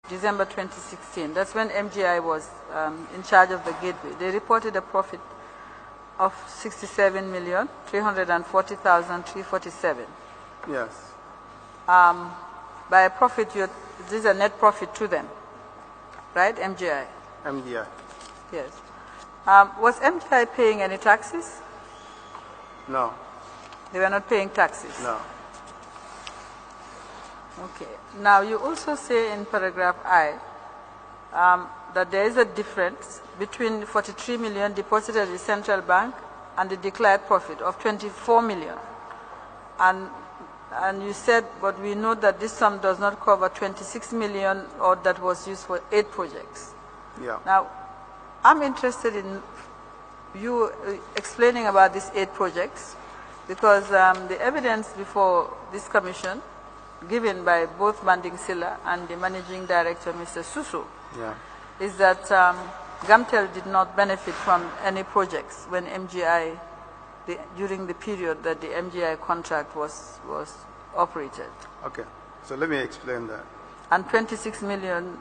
December 2016. That's when MGI was in charge of the gateway. They reported a profit of 67,340,347. Yes. By a profit, this is a net profit to them, right? MGI. MGI. Yes. Was MGI paying any taxes? No. They were not paying taxes? No. Okay. Now, you also say in paragraph I that there is a difference between 43 million deposited at the central bank and the declared profit of 24 million. And you said, but we know that this sum does not cover 26 million or that was used for 8 projects. Yeah. Now, I'm interested in you explaining about these 8 projects because the evidence before this commission given by both Manding Silla and the managing director, Mr. Susu, yeah, is that Gamtel did not benefit from any projects when MGI, during the period that the MGI contract was operated. Okay, so let me explain that. And 26 million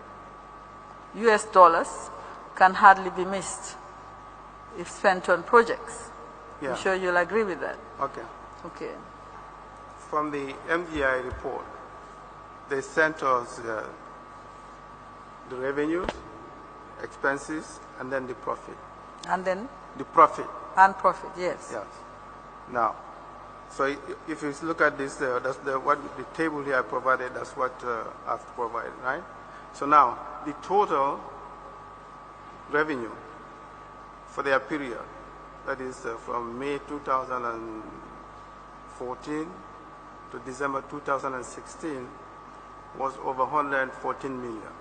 US dollars can hardly be missed if spent on projects. Yeah. I'm sure you'll agree with that. Okay. Okay. From the MGI report, they sent us the revenues, expenses, and then the profit. And then? The profit. And profit, yes. Yes. Now, so if you look at this, that's the table here I provided, that's what I've provided, right? So now, the total revenue for their period, that is from May 2014 to December 2016, was over 114 million.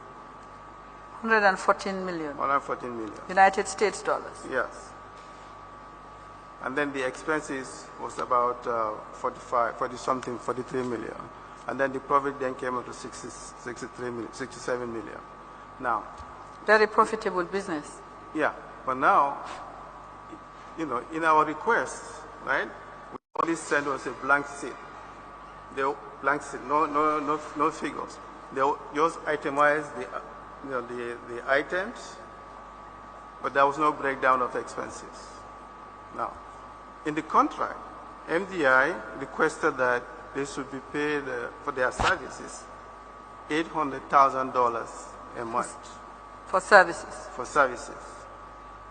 114 million? 114 million. United States dollars? Yes. And then the expenses was about 43 million. And then the profit then came up to 67 million. Now. Very profitable business. Yeah, but now, you know, in our requests, right, we only send us a blank sheet. The blank sheet, no figures. They just itemize the items, but there was no breakdown of expenses. Now, in the contract, MDI requested that they should be paid for their services $800,000 a month. For services? For services.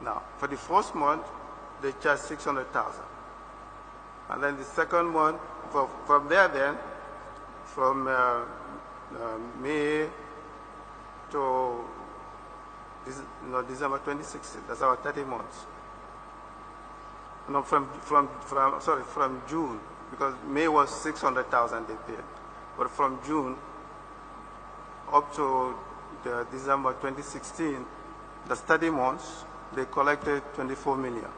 Now, for the first month, they charged $600,000. And then the second month, from there then, from May to December 2016, that's our 30 months. No, from June, because May was 600,000 they paid, but from June up to December 2016, the 30 months, they collected 24 million.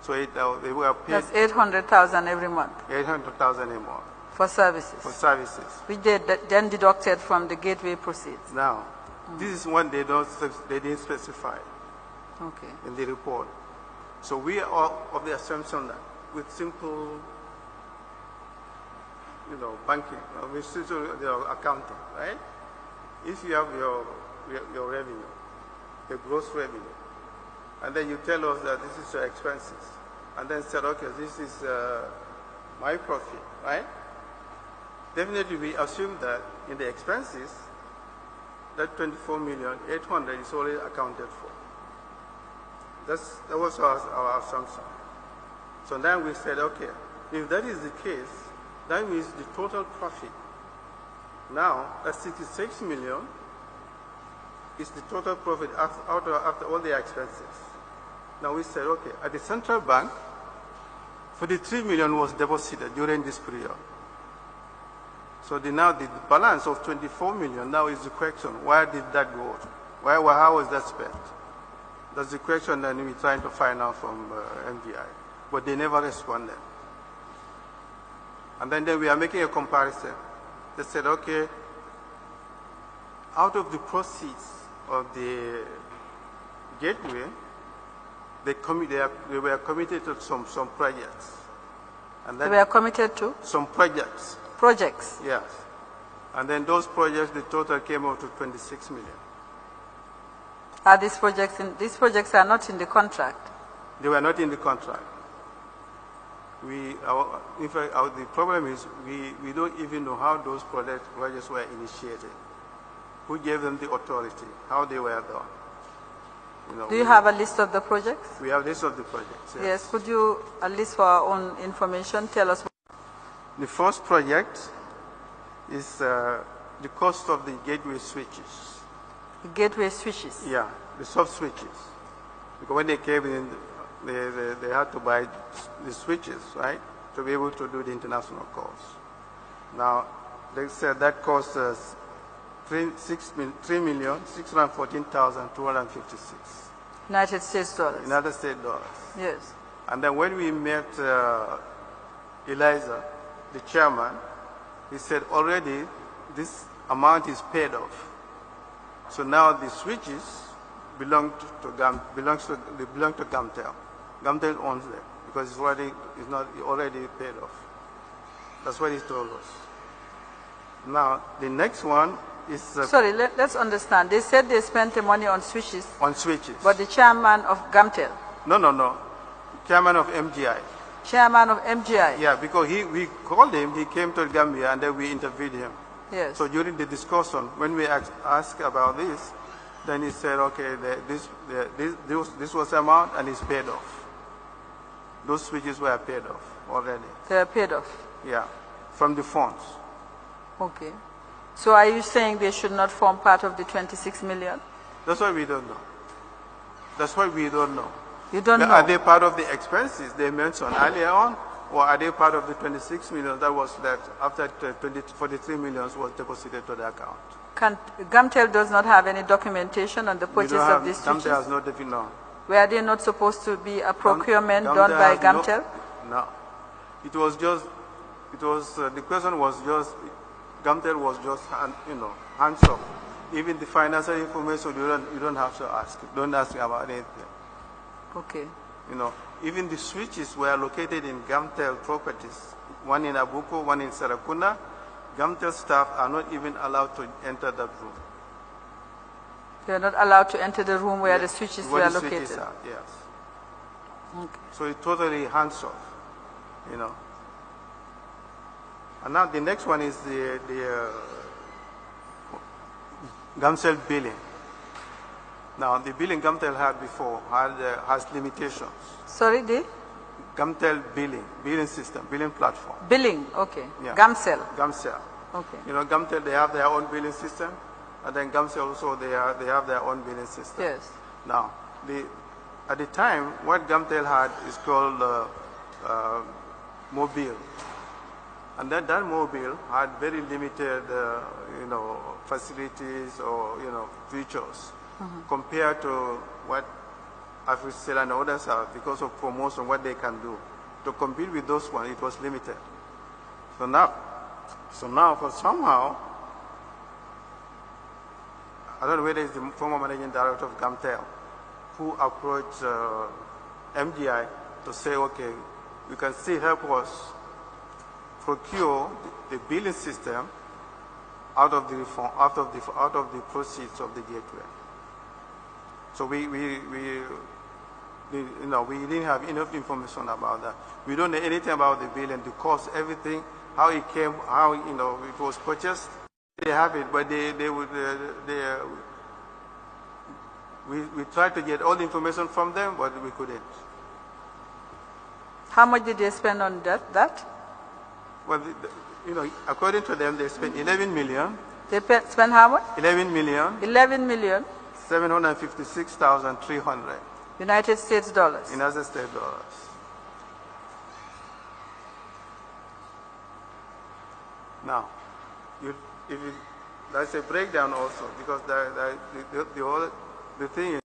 So they were paid. That's 800,000 every month. 800,000 a month. For services. For services. Which they then deducted from the gateway proceeds. Now, this is one they didn't specify. Okay. In the report. So we are of the assumption that with simple, banking, with simple accounting, right? If you have your revenue, your gross revenue, and then you tell us that this is your expenses, and then said, okay, this is my profit, right? Definitely we assume that in the expenses, that 24,800,000 is already accounted for. That was our assumption. So then we said, okay, if that is the case, that means the total profit now, that 66 million is the total profit after all the expenses. Now we said, okay, at the central bank, 43 million was deposited during this period. So now the balance of 24 million now is the question, where did that go? How was that spent? That's the question that we're trying to find out from MDI, but they never responded. And then we are making a comparison. They said, okay, out of the proceeds of the gateway, they were committed to some projects. And they were committed to? Some projects. Projects? Yes. And then those projects, the total came out to 26 million. Are these projects are not in the contract? They were not in the contract. In fact, the problem is we don't even know how those projects were initiated. Who gave them the authority? How they were done? You know, do you have a list of the projects? We have a list of the projects. Yes. Yes. Could you, at least for our own information, tell us? The first project is the cost of the gateway switches. The gateway switches? Yeah, the sub switches. Because when they came in, they had to buy the switches, right, to be able to do the international calls. Now, they said that cost us $3,614,256. United States dollars. United States dollars. Yes. And then when we met Eliza, the chairman, he said already this amount is paid off. So now the switches belong to Gamtel. Gamtel owns them because it's already paid off. That's what he told us. Now the next one is sorry. Let's understand. They said they spent the money on switches. On switches. But the chairman of Gamtel. No. Chairman of MGI. Chairman of MGI. Yeah, because we called him. He came to Gambia and then we interviewed him. Yes. So during the discussion, when we asked about this, then he said, okay, this was the amount and it's paid off. Those switches were paid off already. They are paid off? Yeah, from the funds. Okay. So are you saying they should not form part of the 26 million? That's why we don't know. That's why we don't know. You don't know? Are they part of the expenses they mentioned earlier on, or are they part of the 26 million that was left after 43 million was deposited to the account? Gamtel does not have any documentation on the purchase of these switches? Gamtel has no documentation. Were they not supposed to be a procurement done by Gamtel? No. It was just, the question was just, Gamtel was just, hands off. Even the financial information, you don't have to ask. Don't ask about anything. Okay. Even the switches were located in Gamtel properties, one in Abuko, one in Sarakuna. Gamtel staff are not even allowed to enter that room. They are not allowed to enter the room where the switches were located? Switches are, yes. Okay. So it's totally hands off, And now the next one is the Gamtel billing. Now the billing Gamtel had before has limitations. Sorry, the? Gamtel billing system, billing platform. Billing, okay. Yeah. Gamtel. Okay. Gamtel, they have their own billing system, and then Gamtel also they have their own billing system. Yes. Now, at the time, what Gamtel had is called mobile, and that mobile had very limited, facilities or features compared to what Africell and others have because of promotion, what they can do. To compete with those ones, it was limited. So now for somehow, I don't know whether it's the former managing director of Gamtel who approached MGI to say, okay, you can still help us procure the billing system out of the proceeds of the gateway. So we didn't have enough information about that. We don't know anything about the bill and the cost, everything, how it came, how it was purchased. They have it, but we tried to get all the information from them, but we couldn't. How much did they spend on that? Well, according to them, they spent 11 million. They spent how much? 11 million. 11 million. 756,300. United States dollars. United States dollars. Now, that's a breakdown also because the thing is